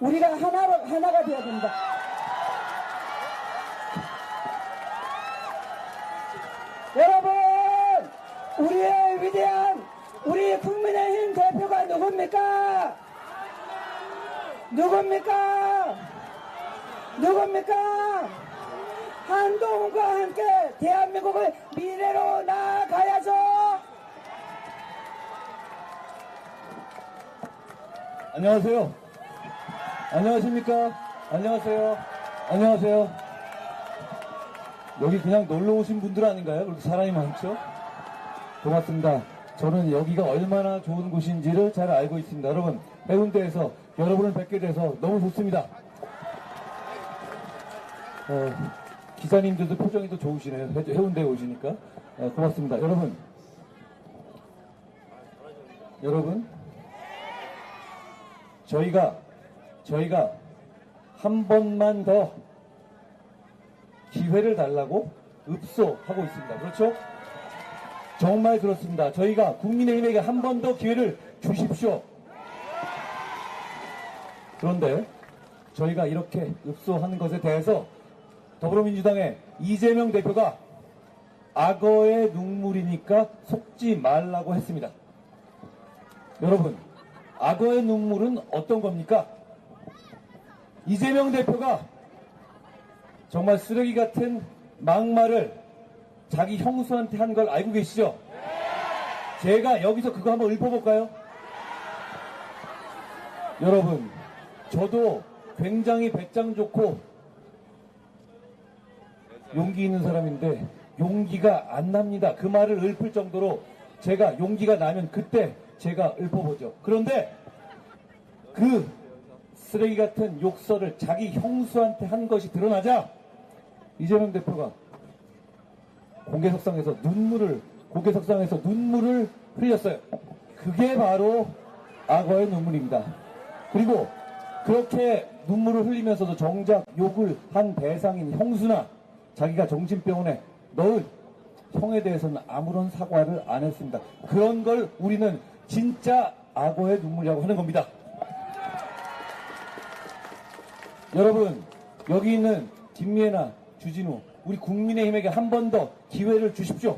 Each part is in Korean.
우리가 하나가 되어야 됩니다. 여러분, 우리의 위대한 우리 국민의힘 대표가 누굽니까? 누굽니까? 누굽니까? 한동훈과 함께 대한민국을 미래로 나아가야죠. 안녕하세요. 안녕하십니까? 안녕하세요. 안녕하세요. 여기 그냥 놀러 오신 분들 아닌가요? 그렇게 사람이 많죠? 고맙습니다. 저는 여기가 얼마나 좋은 곳인지를 잘 알고 있습니다. 여러분, 해운대에서 여러분을 뵙게 돼서 너무 좋습니다. 기사님들도 표정이 더 좋으시네요. 해운대에 오시니까. 고맙습니다. 여러분, 저희가 한 번만 더 기회를 달라고 읍소하고 있습니다. 그렇죠? 정말 그렇습니다. 저희가 국민의힘에게 한 번 더 기회를 주십시오. 그런데 저희가 이렇게 읍소하는 것에 대해서 더불어민주당의 이재명 대표가 악어의 눈물이니까 속지 말라고 했습니다. 여러분, 악어의 눈물은 어떤 겁니까? 이재명 대표가 정말 쓰레기 같은 막말을 자기 형수한테 한 걸 알고 계시죠? 제가 여기서 그거 한번 읊어볼까요? 여러분, 저도 굉장히 배짱 좋고 용기 있는 사람인데 용기가 안 납니다. 그 말을 읊을 정도로 제가 용기가 나면 그때 제가 읊어보죠. 그런데 그 쓰레기 같은 욕설을 자기 형수한테 한 것이 드러나자 이재명 대표가 고개석상에서 눈물을 흘렸어요. 그게 바로 악어의 눈물입니다. 그리고 그렇게 눈물을 흘리면서도 정작 욕을 한 대상인 형수나 자기가 정신병원에 넣은 형에 대해서는 아무런 사과를 안 했습니다. 그런 걸 우리는 진짜 악어의 눈물이라고 하는 겁니다. 여러분, 여기 있는 김미애나 주진우, 우리 국민의힘에게 한 번 더 기회를 주십시오.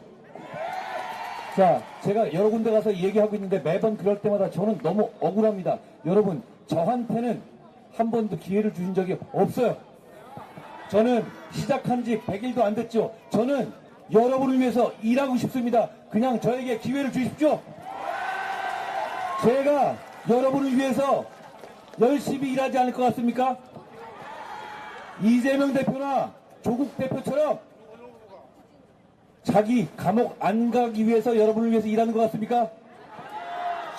자, 제가 여러 군데 가서 얘기하고 있는데 매번 그럴 때마다 저는 너무 억울합니다. 여러분, 저한테는 한 번도 기회를 주신 적이 없어요. 저는 시작한 지 100일도 안 됐죠. 저는 여러분을 위해서 일하고 싶습니다. 그냥 저에게 기회를 주십시오. 제가 여러분을 위해서 열심히 일하지 않을 것 같습니까? 이재명 대표나 조국 대표처럼 자기 감옥 안 가기 위해서 여러분을 위해서 일하는 것 같습니까?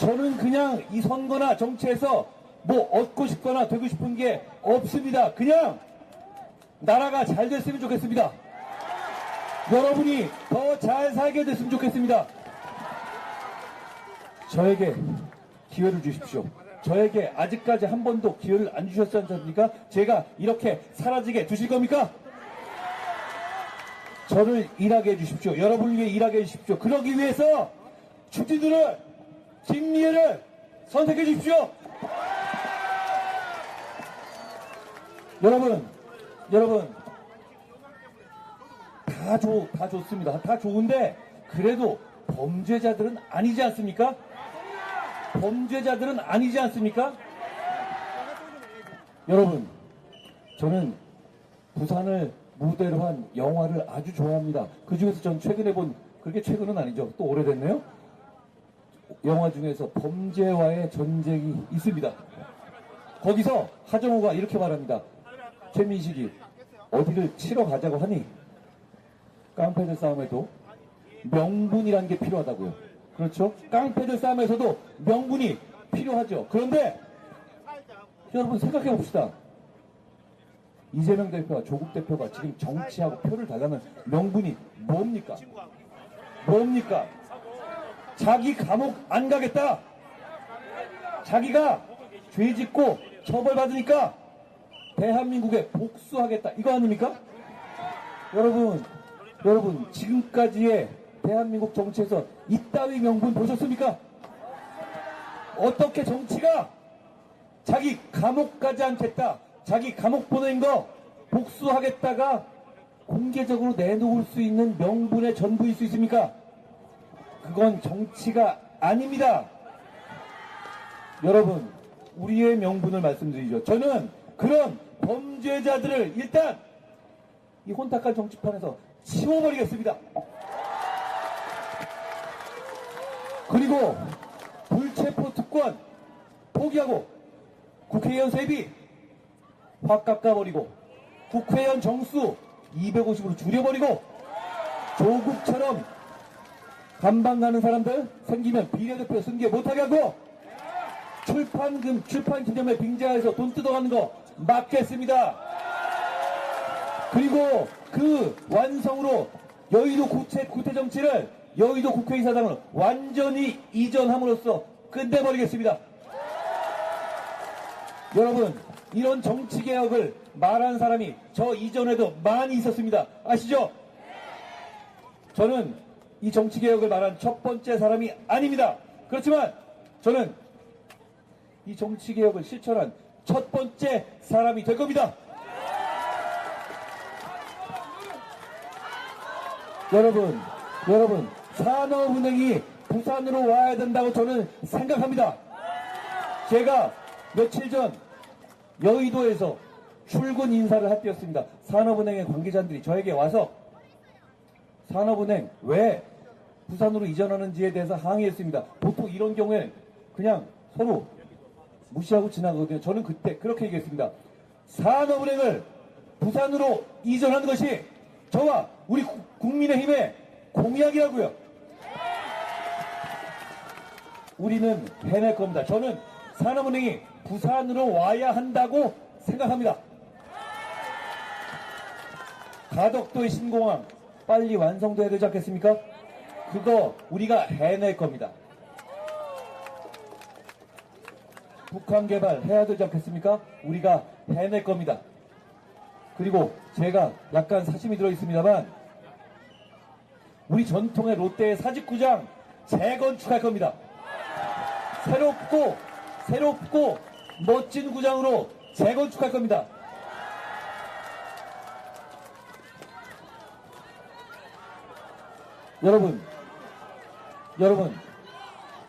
저는 그냥 이 선거나 정치에서 뭐 얻고 싶거나 되고 싶은 게 없습니다. 그냥 나라가 잘 됐으면 좋겠습니다. 여러분이 더 잘 살게 됐으면 좋겠습니다. 저에게 기회를 주십시오. 저에게 아직까지 한 번도 기회를 안 주셨지 않습니까? 제가 이렇게 사라지게 두실 겁니까? 저를 일하게 해주십시오. 여러분을 위해 일하게 해주십시오. 그러기 위해서 주진우를, 김미애를 선택해 주십시오. 여러분, 다 좋습니다. 다 좋은데 그래도 범죄자들은 아니지 않습니까? 범죄자들은 아니지 않습니까? 여러분, 저는 부산을 무대로 한 영화를 아주 좋아합니다. 그 중에서 전 최근에 본, 그렇게 최근은 아니죠. 또 오래됐네요. 영화 중에서 범죄와의 전쟁이 있습니다. 거기서 하정우가 이렇게 말합니다. 최민식이 어디를 치러 가자고 하니 깡패들 싸움에도 명분이라는 게 필요하다고요. 그렇죠? 깡패들 싸움에서도 명분이 필요하죠. 그런데 여러분 생각해 봅시다. 이재명 대표와 조국 대표가 지금 정치하고 표를 달라는 명분이 뭡니까? 뭡니까? 자기 감옥 안 가겠다. 자기가 죄 짓고 처벌받으니까 대한민국에 복수하겠다. 이거 아닙니까? 여러분 지금까지의 대한민국 정치에서 이따위 명분 보셨습니까? 어떻게 정치가 자기 감옥 가지 않겠다, 자기 감옥 보낸 거 복수하겠다가 공개적으로 내놓을 수 있는 명분의 전부일 수 있습니까? 그건 정치가 아닙니다. 여러분, 우리의 명분을 말씀드리죠. 저는 그런 범죄자들을 일단 이 혼탁한 정치판에서 치워버리겠습니다. 그리고 불체포 특권 포기하고 국회의원 세비 확 깎아버리고 국회의원 정수 250으로 줄여버리고 조국처럼 감방 가는 사람들 생기면 비례대표 승계 못하게 하고 출판 기념회 빙자해서 돈 뜯어가는 거 막겠습니다. 그리고 그 완성으로 여의도 구태 정치를 여의도 국회의사당으로 완전히 이전함으로써 끝내버리겠습니다. 여러분, 이런 정치개혁을 말한 사람이 저 이전에도 많이 있었습니다. 아시죠? 저는 이 정치개혁을 말한 첫 번째 사람이 아닙니다. 그렇지만 저는 이 정치개혁을 실천한 첫 번째 사람이 될 겁니다. 여러분, 산업은행이 부산으로 와야 된다고 저는 생각합니다. 제가 며칠 전 여의도에서 출근 인사를 할 때였습니다. 산업은행의 관계자들이 저에게 와서 산업은행 왜 부산으로 이전하는지에 대해서 항의했습니다. 보통 이런 경우에 그냥 서로 무시하고 지나가거든요. 저는 그때 그렇게 얘기했습니다. 산업은행을 부산으로 이전하는 것이 저와 우리 국민의힘의 공약이라고요. 우리는 해낼 겁니다. 저는 산업은행이 부산으로 와야 한다고 생각합니다. 가덕도의 신공항 빨리 완성돼야 되지 않겠습니까? 그거 우리가 해낼 겁니다. 북한 개발 해야 되지 않겠습니까? 우리가 해낼 겁니다. 그리고 제가 약간 사심이 들어있습니다만 우리 전통의 롯데의 사직구장 재건축할 겁니다. 새롭고 멋진 구장으로 재건축할 겁니다. 여러분,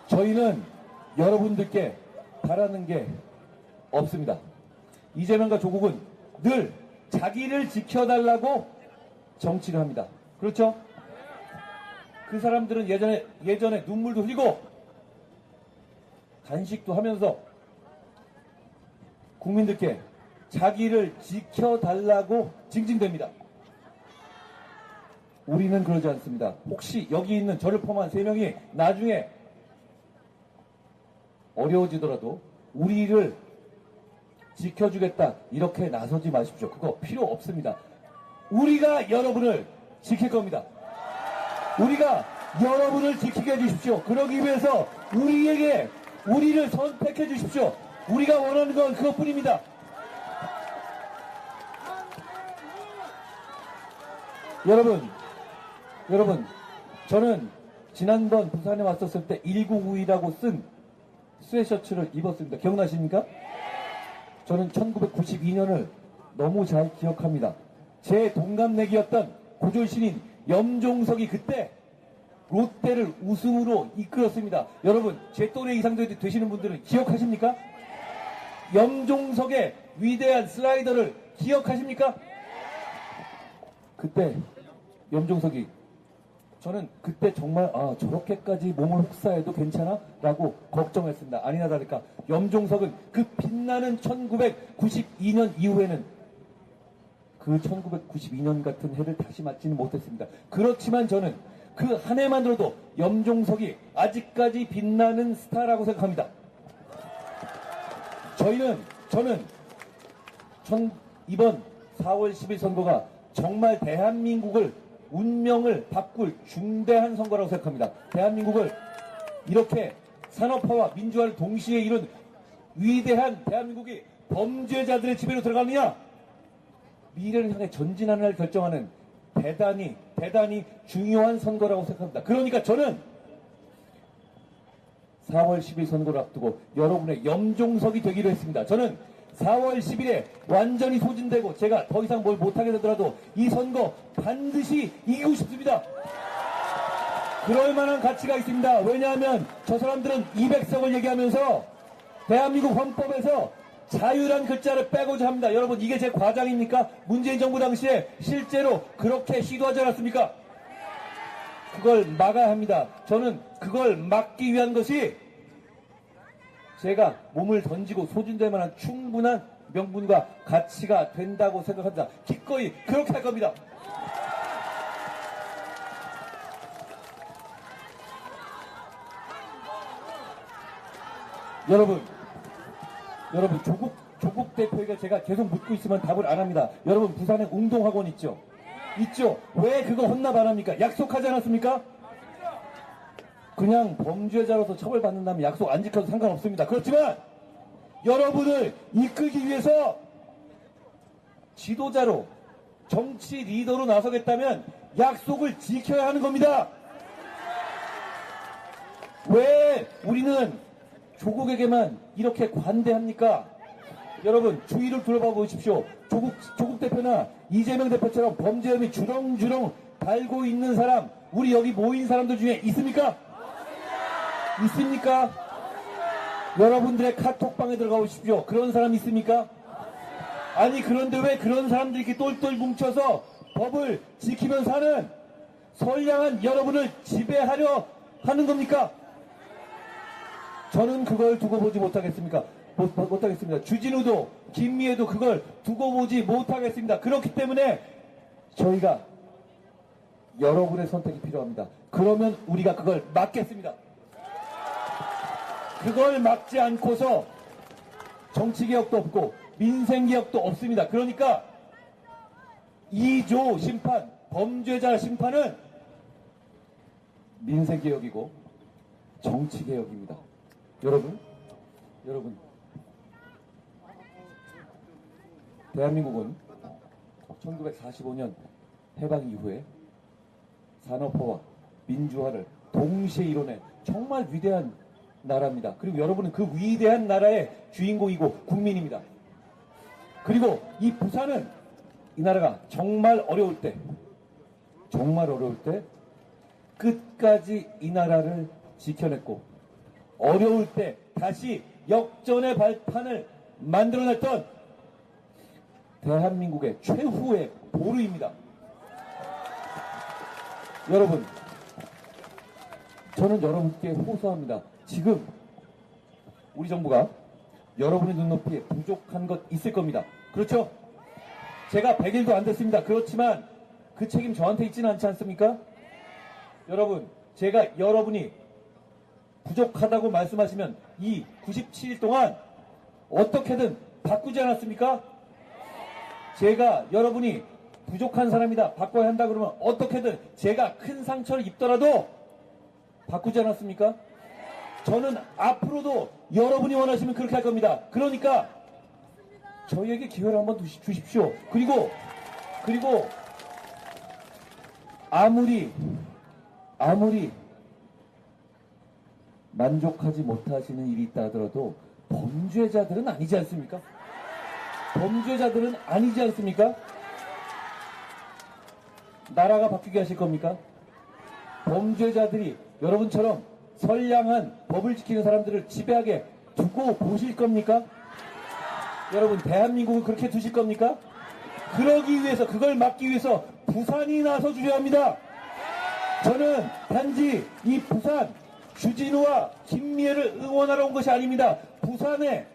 저희는 여러분들께 바라는 게 없습니다. 이재명과 조국은 늘 자기를 지켜달라고 정치를 합니다. 그렇죠? 그 사람들은 예전에 눈물도 흘리고 단식도 하면서 국민들께 자기를 지켜달라고 징징댑니다. 우리는 그러지 않습니다. 혹시 여기 있는 저를 포함한 3명이 나중에 어려워지더라도 우리를 지켜주겠다 이렇게 나서지 마십시오. 그거 필요 없습니다. 우리가 여러분을 지킬 겁니다. 우리가 여러분을 지키게 해주십시오. 그러기 위해서 우리를 선택해 주십시오. 우리가 원하는 건 그것뿐입니다. 여러분, 저는 지난번 부산에 왔었을 때 1992라고 쓴 스웨셔츠를 입었습니다. 기억나십니까? 저는 1992년을 너무 잘 기억합니다. 제 동갑내기였던 고졸신인 염종석이 그때 롯데를 우승으로 이끌었습니다. 여러분, 제 또래 이상 되시는 분들은 기억하십니까? 염종석의 위대한 슬라이더를 기억하십니까? 그때 염종석이 저는 그때 정말 저렇게까지 몸을 혹사해도 괜찮아? 라고 걱정했습니다. 아니나 다를까 염종석은 그 빛나는 1992년 이후에는 그 1992년 같은 해를 다시 맞지는 못했습니다. 그렇지만 저는 그 한 해만 들어도 염종석이 아직까지 빛나는 스타라고 생각합니다. 저는 이번 4월 10일 선거가 정말 대한민국을 운명을 바꿀 중대한 선거라고 생각합니다. 대한민국을 이렇게 산업화와 민주화를 동시에 이룬 위대한 대한민국이 범죄자들의 지배로 들어가느냐? 미래를 향해 전진하는 날 결정하는 대단히 중요한 선거라고 생각합니다. 그러니까 저는 4월 10일 선거를 앞두고 여러분의 염종석이 되기로 했습니다. 저는 4월 10일에 완전히 소진되고 제가 더 이상 뭘 못하게 되더라도 이 선거 반드시 이기고 싶습니다. 그럴 만한 가치가 있습니다. 왜냐하면 저 사람들은 200석을 얘기하면서 대한민국 헌법에서 자유란 글자를 빼고자 합니다. 여러분, 이게 제 과장입니까? 문재인 정부 당시에 실제로 그렇게 시도하지 않았습니까? 그걸 막아야 합니다. 저는 그걸 막기 위한 것이 제가 몸을 던지고 소진될 만한 충분한 명분과 가치가 된다고 생각합니다. 기꺼이 그렇게 할 겁니다. 여러분, 조국 대표에게 제가 계속 묻고 있으면 답을 안 합니다. 여러분, 부산에 운동학원 있죠? 있죠? 왜 그거 헌납 안 합니까? 약속하지 않았습니까? 그냥 범죄자로서 처벌받는다면 약속 안 지켜도 상관없습니다. 그렇지만 여러분을 이끌기 위해서 지도자로, 정치 리더로 나서겠다면 약속을 지켜야 하는 겁니다. 왜 우리는 조국에게만 이렇게 관대합니까? 여러분, 주위를 둘러봐 보십시오. 조국 대표나 이재명 대표처럼 범죄 혐의 주렁주렁 달고 있는 사람, 우리 여기 모인 사람들 중에 있습니까? 있습니까? 여러분들의 카톡방에 들어가 보십시오. 그런 사람 있습니까? 아니, 그런데 왜 그런 사람들이 이렇게 똘똘 뭉쳐서 법을 지키며 사는 선량한 여러분을 지배하려 하는 겁니까? 저는 그걸 두고 보지 못하겠습니까? 못하겠습니다. 주진우도 김미애도 그걸 두고 보지 못하겠습니다. 그렇기 때문에 저희가 여러분의 선택이 필요합니다. 그러면 우리가 그걸 막겠습니다. 그걸 막지 않고서 정치개혁도 없고 민생개혁도 없습니다. 그러니까 2조 심판, 범죄자 심판은 민생개혁이고 정치개혁입니다. 여러분, 대한민국은 1945년 해방 이후에 산업화와 민주화를 동시에 이뤄낸 정말 위대한 나라입니다. 그리고 여러분은 그 위대한 나라의 주인공이고 국민입니다. 그리고 이 부산은 이 나라가 정말 어려울 때 끝까지 이 나라를 지켜냈고 어려울 때 다시 역전의 발판을 만들어냈던 대한민국의 최후의 보루입니다. 여러분, 저는 여러분께 호소합니다. 지금 우리 정부가 여러분의 눈높이에 부족한 것 있을 겁니다. 그렇죠? 제가 100일도 안 됐습니다. 그렇지만 그 책임 저한테 있지는 않지 않습니까? 여러분, 제가 여러분이 부족하다고 말씀하시면 이 97일 동안 어떻게든 바꾸지 않았습니까? 제가 여러분이 부족한 사람이다, 바꿔야 한다 그러면 어떻게든 제가 큰 상처를 입더라도 바꾸지 않았습니까? 저는 앞으로도 여러분이 원하시면 그렇게 할 겁니다. 그러니까 저희에게 기회를 한번 주십시오. 그리고 아무리 만족하지 못하시는 일이 있다 하더라도 범죄자들은 아니지 않습니까? 범죄자들은 아니지 않습니까? 나라가 바뀌게 하실 겁니까? 범죄자들이 여러분처럼 선량한 법을 지키는 사람들을 지배하게 두고 보실 겁니까? 여러분, 대한민국을 그렇게 두실 겁니까? 그러기 위해서, 그걸 막기 위해서 부산이 나서 주셔야 합니다. 저는 단지 이 부산, 주진우와 김미애를 응원하러 온 것이 아닙니다. 부산의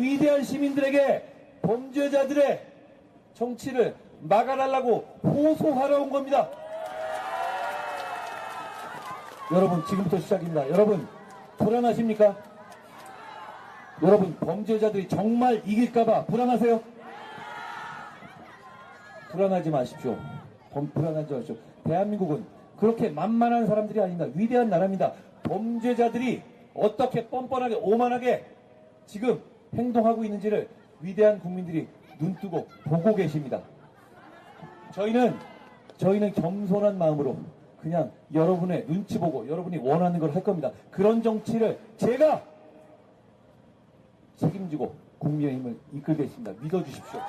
위대한 시민들에게 범죄자들의 정치를 막아달라고 호소하러 온 겁니다. 여러분, 지금부터 시작입니다. 여러분, 불안하십니까? 여러분, 범죄자들이 정말 이길까봐 불안하세요? 불안하지 마십시오. 불안하지 마십시오. 대한민국은 그렇게 만만한 사람들이 아닙니다. 위대한 나라입니다. 범죄자들이 어떻게 뻔뻔하게 오만하게 지금 행동하고 있는지를 위대한 국민들이 눈뜨고 보고 계십니다. 저희는 겸손한 마음으로 그냥 여러분의 눈치 보고 여러분이 원하는 걸 할 겁니다. 그런 정치를 제가 책임지고 국민의힘을 이끌겠습니다. 믿어주십시오.